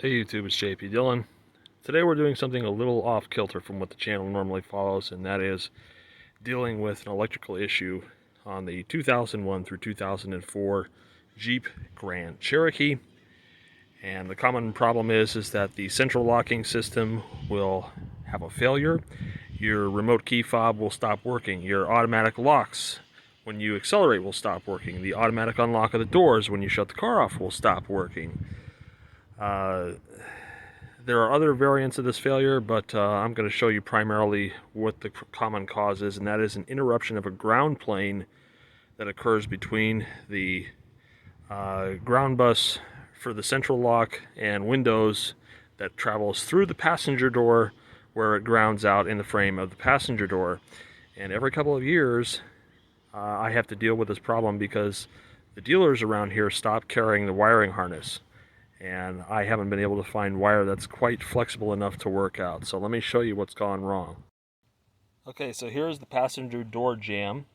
Hey YouTube, it's JP Dillon. Today we're doing something a little off kilter from what the channel normally follows, and that is dealing with an electrical issue on the 2001 through 2004 Jeep Grand Cherokee. And the common problem is that the central locking system will have a failure. Your remote key fob will stop working. Your automatic locks when you accelerate will stop working. The automatic unlock of the doors when you shut the car off will stop working. There are other variants of this failure, but I'm going to show you primarily what the common cause is, and that is an interruption of a ground plane that occurs between the ground bus for the central lock and windows that travels through the passenger door where it grounds out in the frame of the passenger door. And every couple of years, I have to deal with this problem because the dealers around here stop carrying the wiring harness. And I haven't been able to find wire that's quite flexible enough to work out. So let me show you what's gone wrong. Okay, so here's the passenger door jamb,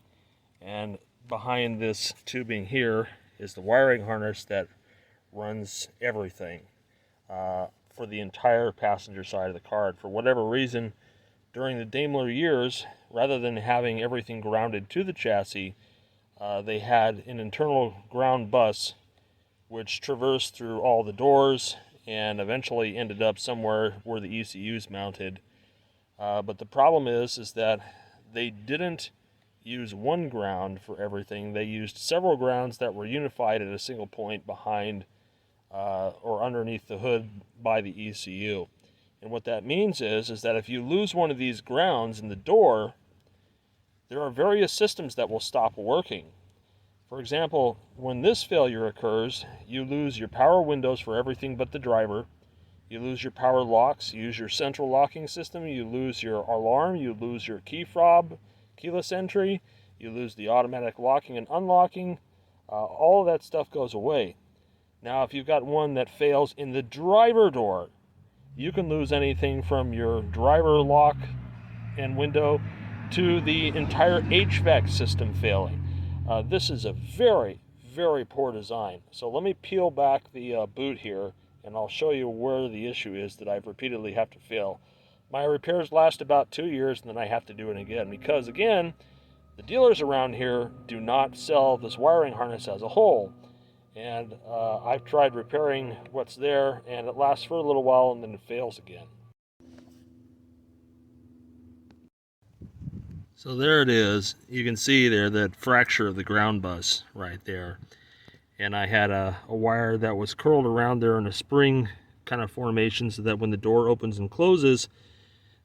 and behind this tubing here is the wiring harness that runs everything for the entire passenger side of the car. And for whatever reason, during the Daimler years, rather than having everything grounded to the chassis, they had an internal ground bus which traversed through all the doors and eventually ended up somewhere where the ECU is mounted. But the problem is that they didn't use one ground for everything. They used several grounds that were unified at a single point behind or underneath the hood by the ECU. And what that means is that if you lose one of these grounds in the door, there are various systems that will stop working. For example, when this failure occurs, you lose your power windows for everything but the driver. You lose your power locks, you lose your central locking system, you lose your alarm, you lose your key fob, keyless entry, you lose the automatic locking and unlocking. All of that stuff goes away. Now, if you've got one that fails in the driver door, you can lose anything from your driver lock and window to the entire HVAC system failing. This is a very, very poor design. So let me peel back the boot here, and I'll show you where the issue is that I've repeatedly have to fail. My repairs last about 2 years, and then I have to do it again because, again, the dealers around here do not sell this wiring harness as a whole. And I've tried repairing what's there, and it lasts for a little while, and then it fails again. So there it is. You can see there that fracture of the ground bus right there. And I had a wire that was curled around there in a spring kind of formation so that when the door opens and closes,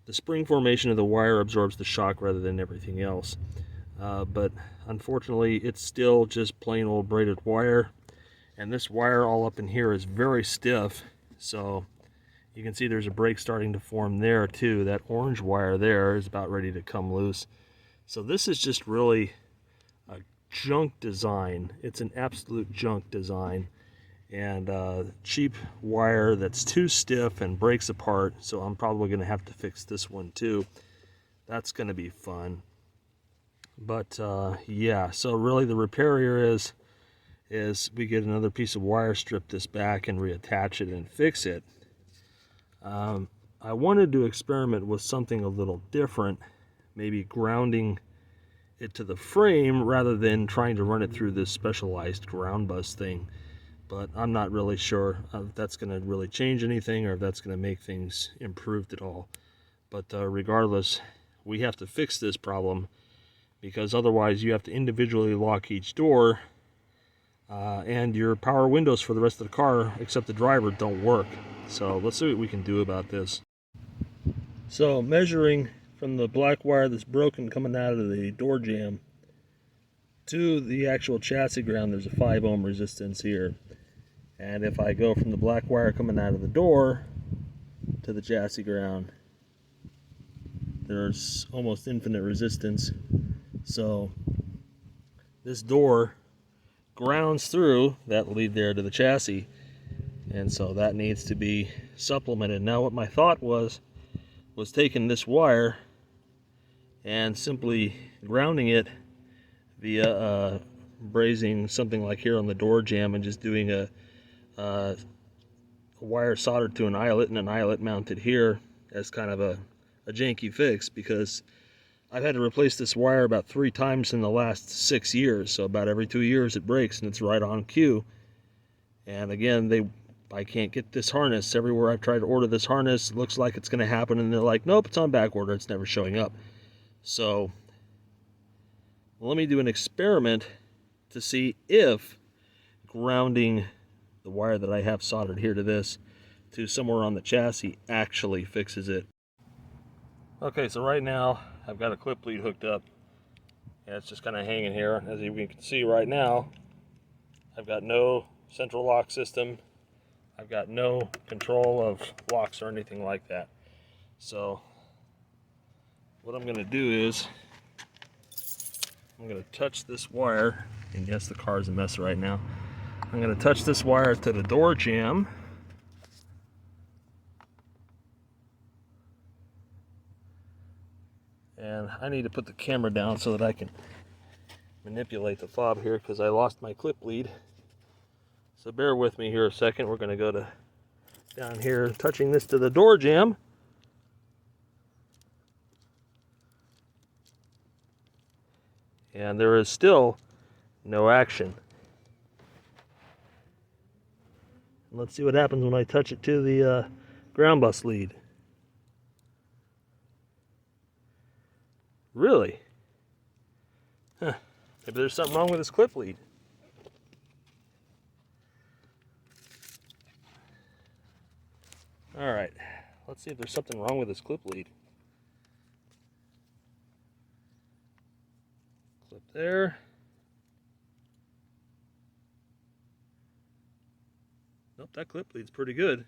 the spring formation of the wire absorbs the shock rather than everything else. But unfortunately, it's still just plain old braided wire. And this wire all up in here is very stiff. So you can see there's a break starting to form there too. That orange wire there is about ready to come loose. So this is just really a junk design. It's an absolute junk design, and cheap wire that's too stiff and breaks apart. So I'm probably going to have to fix this one too. That's going to be fun. But yeah, so really the repair here is we get another piece of wire, strip this back and reattach it and fix it. I wanted to experiment with something a little different, maybe grounding it to the frame rather than trying to run it through this specialized ground bus thing. But I'm not really sure if that's going to really change anything or if that's going to make things improved at all. But regardless, we have to fix this problem because otherwise you have to individually lock each door and your power windows for the rest of the car, except the driver, don't work. So let's see what we can do about this. So measuring from the black wire that's broken coming out of the door jamb to the actual chassis ground, there's a 5 ohm resistance here. And if I go from the black wire coming out of the door to the chassis ground, there's almost infinite resistance. So this door grounds through that lead there to the chassis, and so that needs to be supplemented. Now what my thought was taking this wire and simply grounding it via brazing something like here on the door jamb and just doing a a wire soldered to an eyelet and an eyelet mounted here as kind of a janky fix, because I've had to replace this wire about 3 times in the last 6 years. So about every 2 years it breaks, and it's right on cue. And again, I can't get this harness. Everywhere I've tried to order this harness, it looks like it's going to happen, and they're like, nope, it's on back order, it's never showing up. So let me do an experiment to see if grounding the wire that I have soldered here to this to somewhere on the chassis actually fixes it. Okay, so right now I've got a clip lead hooked up, and it's just kind of hanging here. As you can see right now, I've got no central lock system. I've got no control of locks or anything like that. So what I'm going to do is I'm going to touch this wire, and yes, the car is a mess right now. I'm going to touch this wire to the door jamb. And I need to put the camera down so that I can manipulate the fob here, because I lost my clip lead. So bear with me here a second. We're going to go down here, touching this to the door jamb. And there is still no action. Let's see what happens when I touch it to the ground bus lead. Really? Huh. Maybe there's something wrong with this clip lead. Alright, let's see if there's something wrong with this clip lead. Clip there. Nope, that clip lead's pretty good.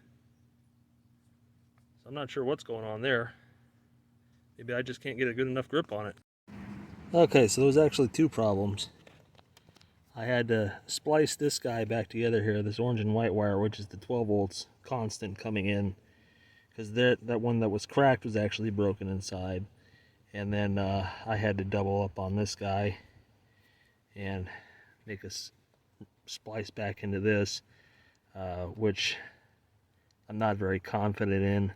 So I'm not sure what's going on there. Maybe I just can't get a good enough grip on it. Okay, so there was actually 2 problems. I had to splice this guy back together here, this orange and white wire, which is the 12 volts constant coming in, because that one that was cracked was actually broken inside. And then I had to double up on this guy and make a splice back into this, which I'm not very confident in.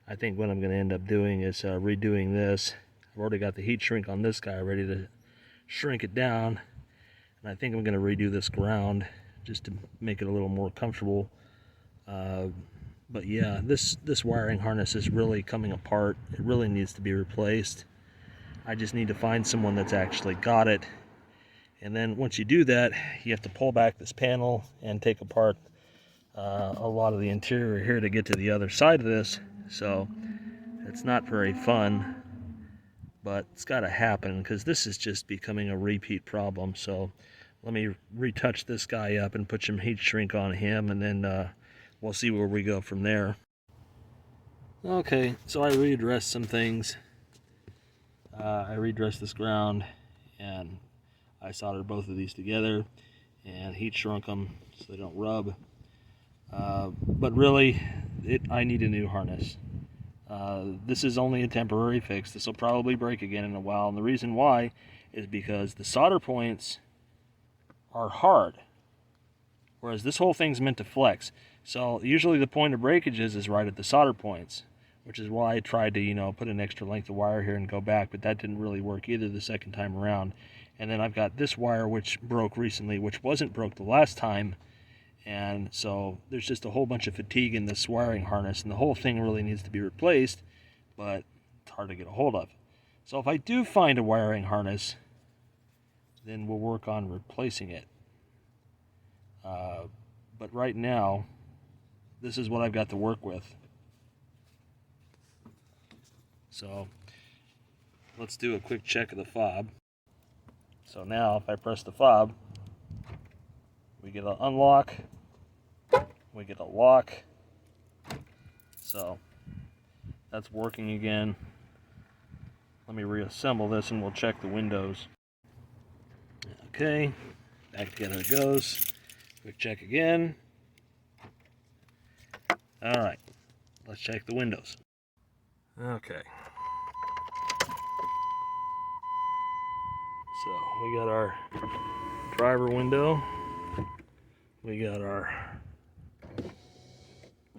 I think what I'm going to end up doing is redoing this. I've already got the heat shrink on this guy ready to shrink it down, and I think I'm going to redo this ground just to make it a little more comfortable. But yeah, this wiring harness is really coming apart. It really needs to be replaced. I just need to find someone that's actually got it, and then once you do that, you have to pull back this panel and take apart a lot of the interior here to get to the other side of this. So it's not very fun, but it's got to happen, because this is just becoming a repeat problem. So let me retouch this guy up and put some heat shrink on him, and then we'll see where we go from there. Okay, so I readdressed some things. I redressed this ground, and I soldered both of these together and heat shrunk them so they don't rub. But really, I need a new harness. This is only a temporary fix. This will probably break again in a while, and the reason why is because the solder points are hard, whereas this whole thing's meant to flex. So usually the point of breakages is right at the solder points, which is why I tried to, put an extra length of wire here and go back, but that didn't really work either the second time around. And then I've got this wire which broke recently, which wasn't broke the last time. And so there's just a whole bunch of fatigue in this wiring harness, and the whole thing really needs to be replaced, but it's hard to get a hold of. So if I do find a wiring harness, then we'll work on replacing it. But right now, this is what I've got to work with. So let's do a quick check of the fob. So now if I press the fob, we get an unlock, we get a lock. So that's working again. Let me reassemble this and we'll check the windows. Okay, back together it goes. Quick check again. All right, let's check the windows. Okay. So we got our driver window. We got our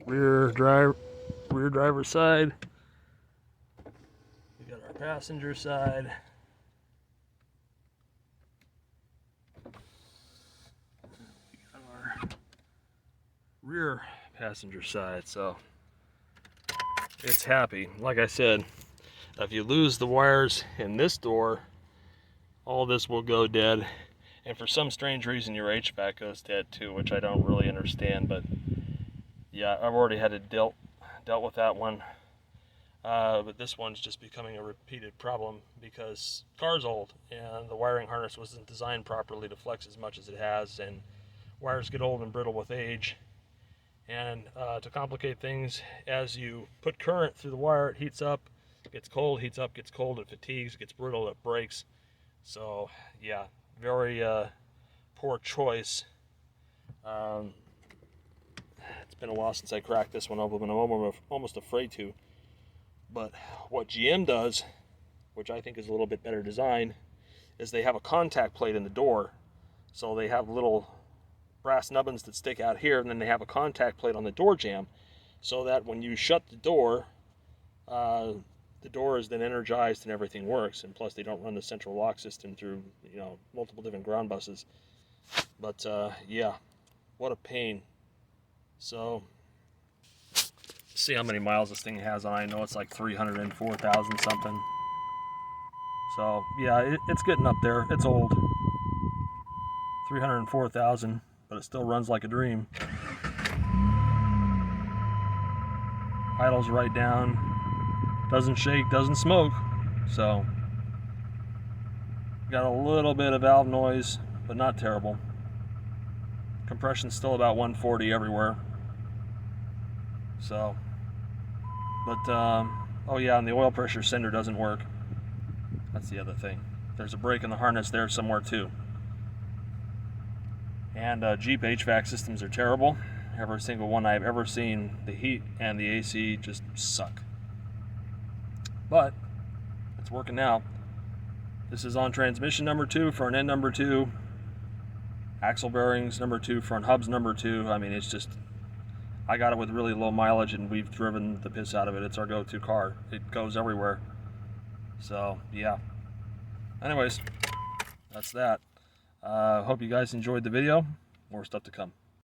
rear driver side. We got our passenger side. We got our rear passenger side. So it's happy. Like I said, if you lose the wires in this door, all this will go dead. And for some strange reason, your HVAC goes dead too, which I don't really understand. But yeah, I've already had to dealt with that one. But this one's just becoming a repeated problem because the car's old and the wiring harness wasn't designed properly to flex as much as it has, and wires get old and brittle with age. And to complicate things, as you put current through the wire, it heats up, gets cold, heats up, gets cold, it fatigues, gets brittle, it breaks. So yeah, very poor choice. It's been a while since I cracked this one open, and I'm almost afraid to. But what GM does, which I think is a little bit better design, is they have a contact plate in the door. So they have little brass nubbins that stick out here, and then they have a contact plate on the door jamb, so that when you shut the door is then energized and everything works. And plus, they don't run the central lock system through, you know, multiple different ground buses. But yeah, what a pain. So see how many miles this thing has on. I know it's like 304,000 something. So yeah, it's getting up there. It's old. 304,000, but it still runs like a dream. Idles right down. Doesn't shake, doesn't smoke. So got a little bit of valve noise, but not terrible. Compression's still about 140 everywhere. So, but oh yeah, and the oil pressure sender doesn't work. That's the other thing. There's a break in the harness there somewhere too. And Jeep HVAC systems are terrible. Every single one I've ever seen, the heat and the AC just suck. But it's working now. This is on transmission number 2, front end number 2, axle bearings number 2, front hubs number 2. I mean, it's just, I got it with really low mileage, and we've driven the piss out of it. It's our go-to car. It goes everywhere. So yeah. Anyways, that's that. Hope you guys enjoyed the video. More stuff to come.